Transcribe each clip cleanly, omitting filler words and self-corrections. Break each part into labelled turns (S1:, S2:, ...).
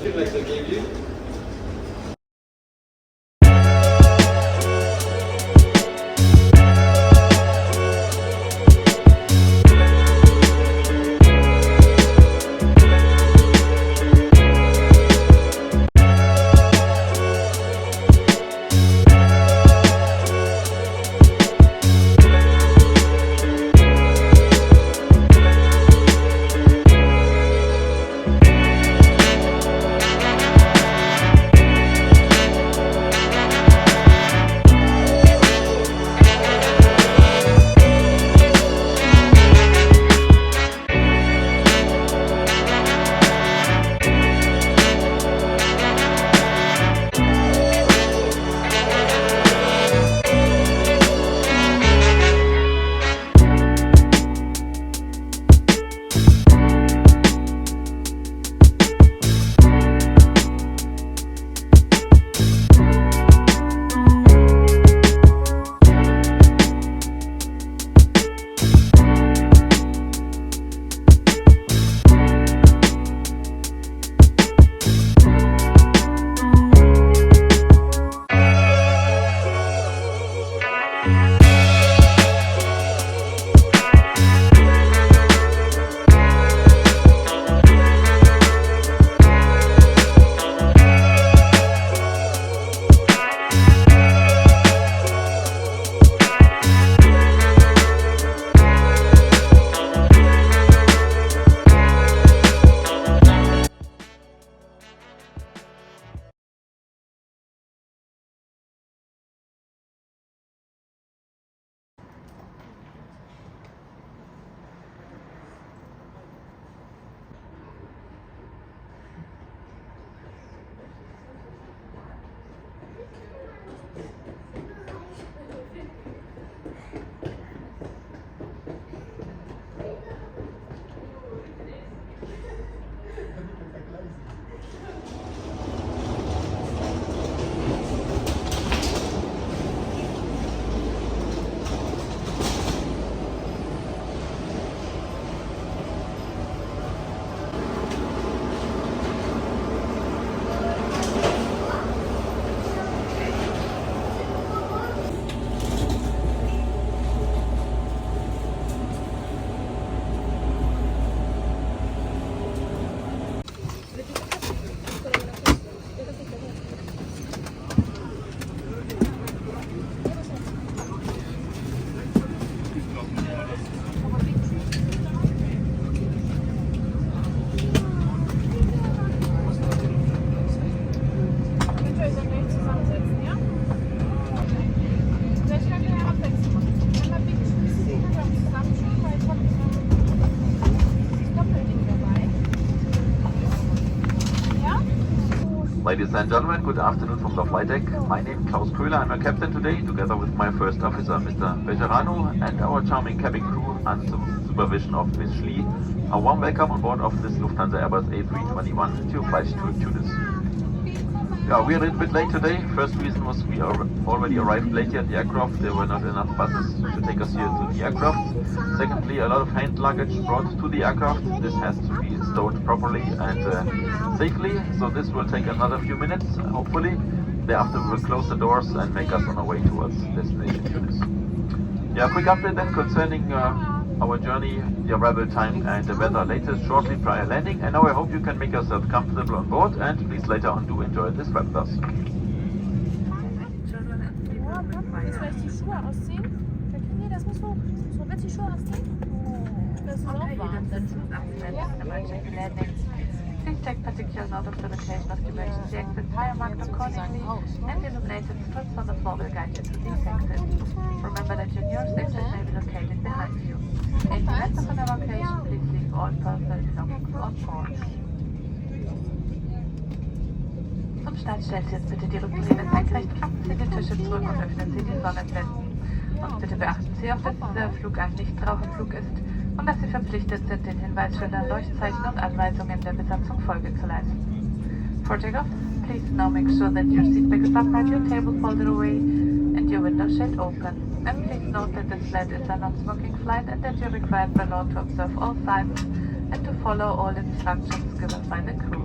S1: Schienwechsel gebe ich.
S2: Ladies and gentlemen, good afternoon from the flight deck. My name is Klaus Köhler. I'm a captain today, together with my first officer, Mr. Bejarano, and our charming cabin crew under the supervision of Ms. Schlie. A warm welcome on board of this Lufthansa Airbus A321Neo flight to Tunis. Yeah, we're a little bit late today. First reason was we already arrived late here at the aircraft. There were not enough buses to take us here to the aircraft. Secondly, a lot of hand luggage brought to the aircraft. This has to be stowed properly and safely. So this will take another few minutes, hopefully. Thereafter we will close the doors and make us on our way towards destination Tunis. Yeah, quick update then concerning our journey, the arrival time and the weather latest shortly prior landing. And now I hope you can make yourself comfortable on board and please later on do enjoy this trip with us.
S3: Jetzt vielleicht die Schuhe ausziehen? Nee, das muss hoch. So, willst du die Schuhe ausziehen? Das ist auch warm.
S4: Please take particular note of the location of the emergency exit tire marked accordingly, and illuminated strips on the floor will guide you to these exits. Remember that your nearest exit may be located behind you. In the event of an evacuation, please leave all personal belongings on board. Zum Start stellt Sie jetzt bitte die Rückenlehne senkrecht, klappen Sie die Tische zurück und öffnen Sie die Sonnenblenden. Und bitte beachten Sie auch, dass dieser Flug ein Nichtraucherflug ist und dass Sie verpflichtet sind, den Hinweisschildern, Leuchtzeichen und Anweisungen der Besatzung Folge zu leisten. For takeoff, please now make sure that your seat back is upright, your table folded away and your window shade open. And please note that this flight is a non-smoking flight and that you're required by law to observe all signs and to follow all instructions given by the crew.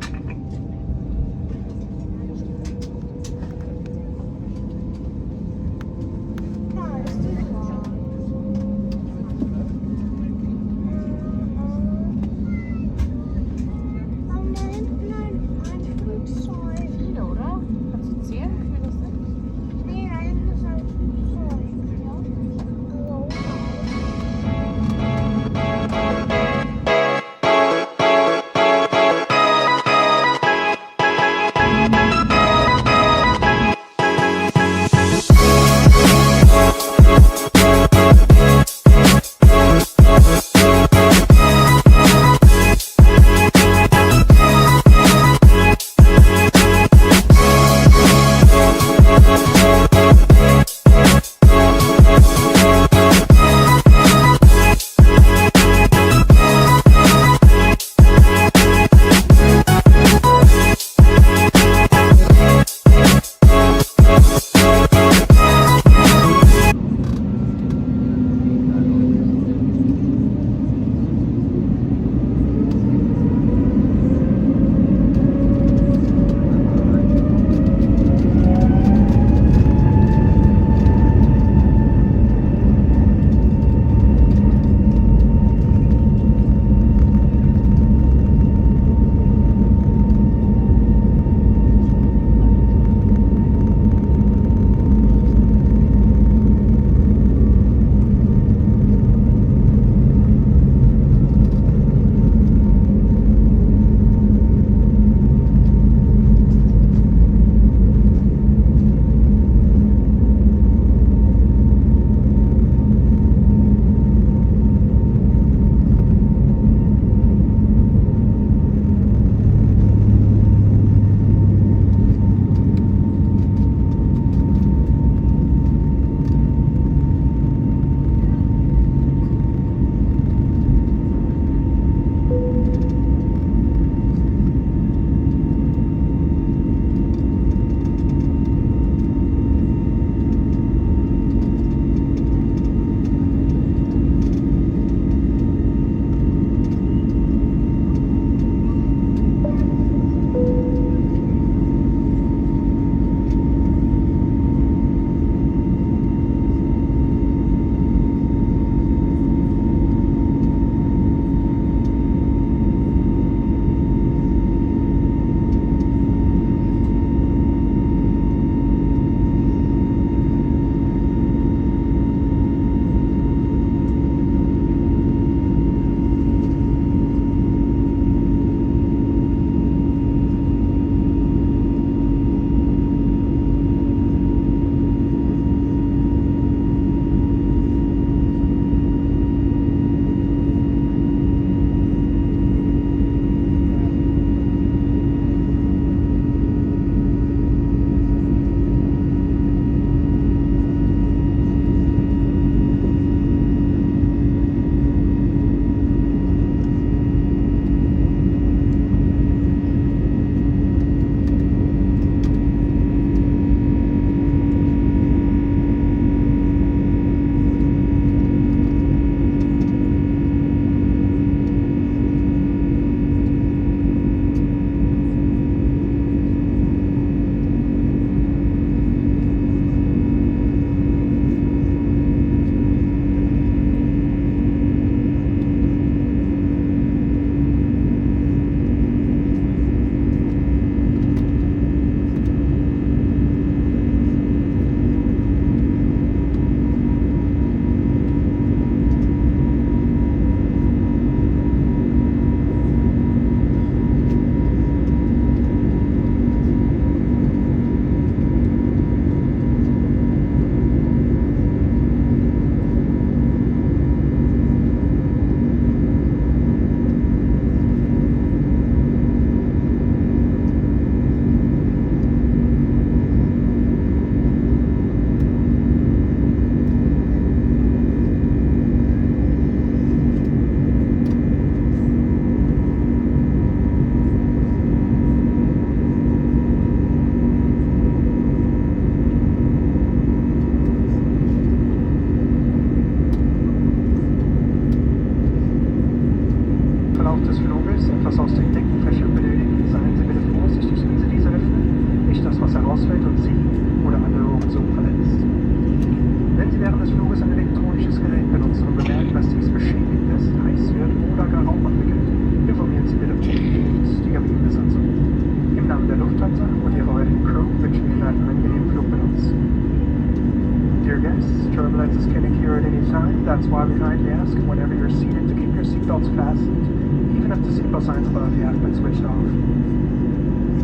S1: That's why we kindly ask whenever you're seated to keep your seatbelts fastened, even if the seatbelt signs above you have been switched off.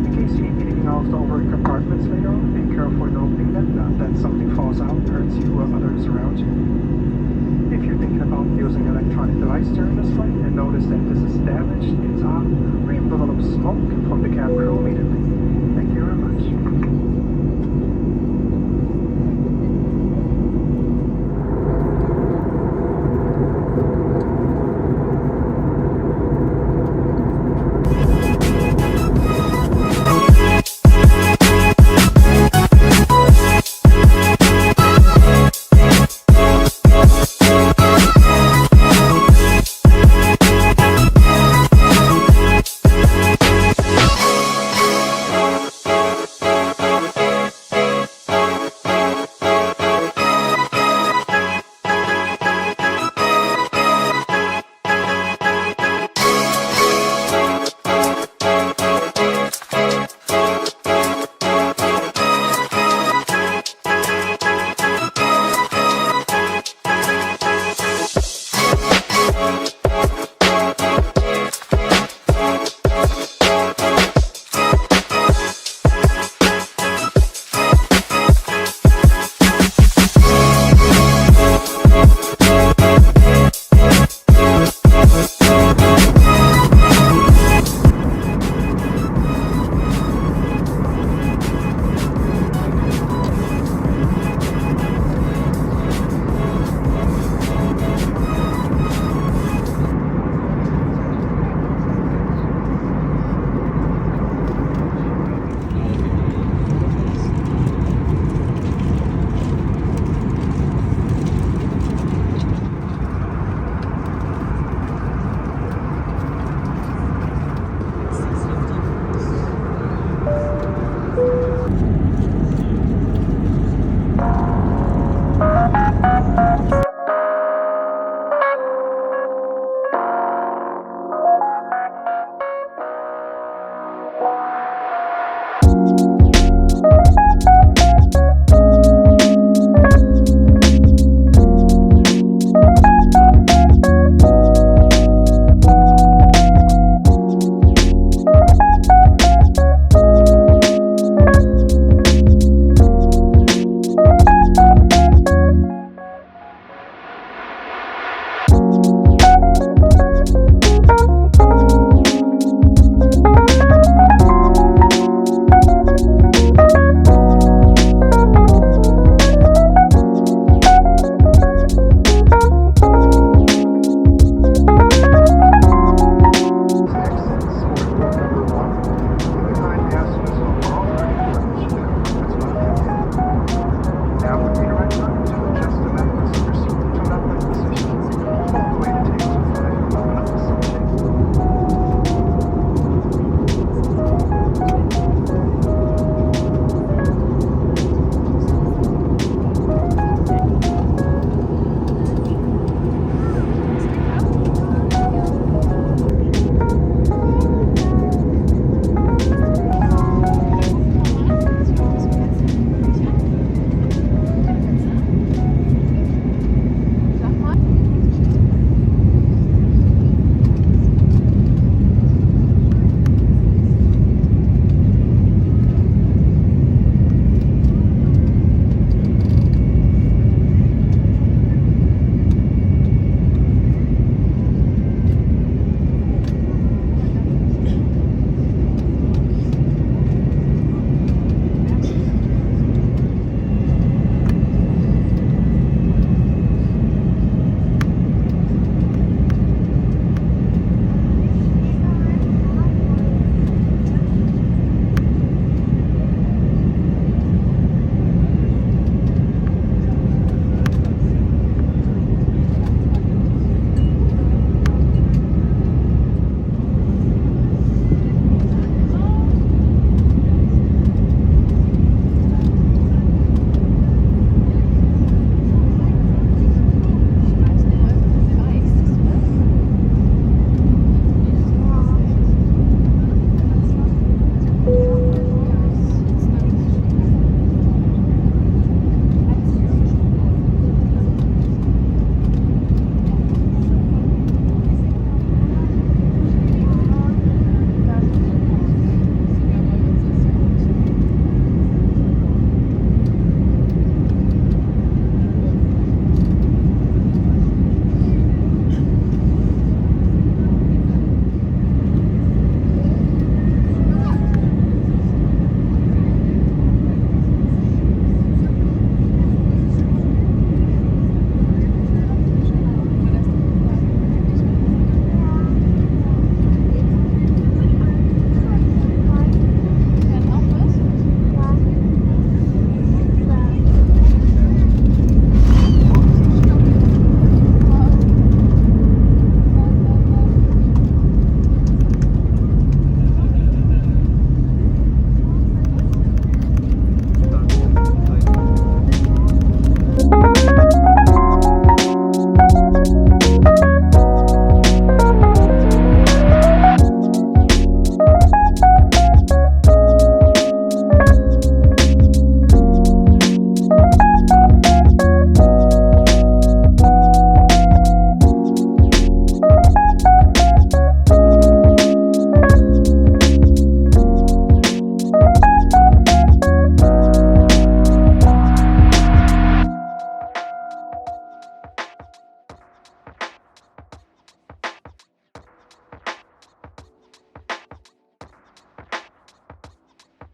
S1: In case you need anything off the overhead compartments later on, be careful in opening them, not that something falls out and hurts you or others around you. If you're thinking about using an electronic device during this flight and notice that this is damaged, it's hot, re-envelope smoke from the cab crew immediately.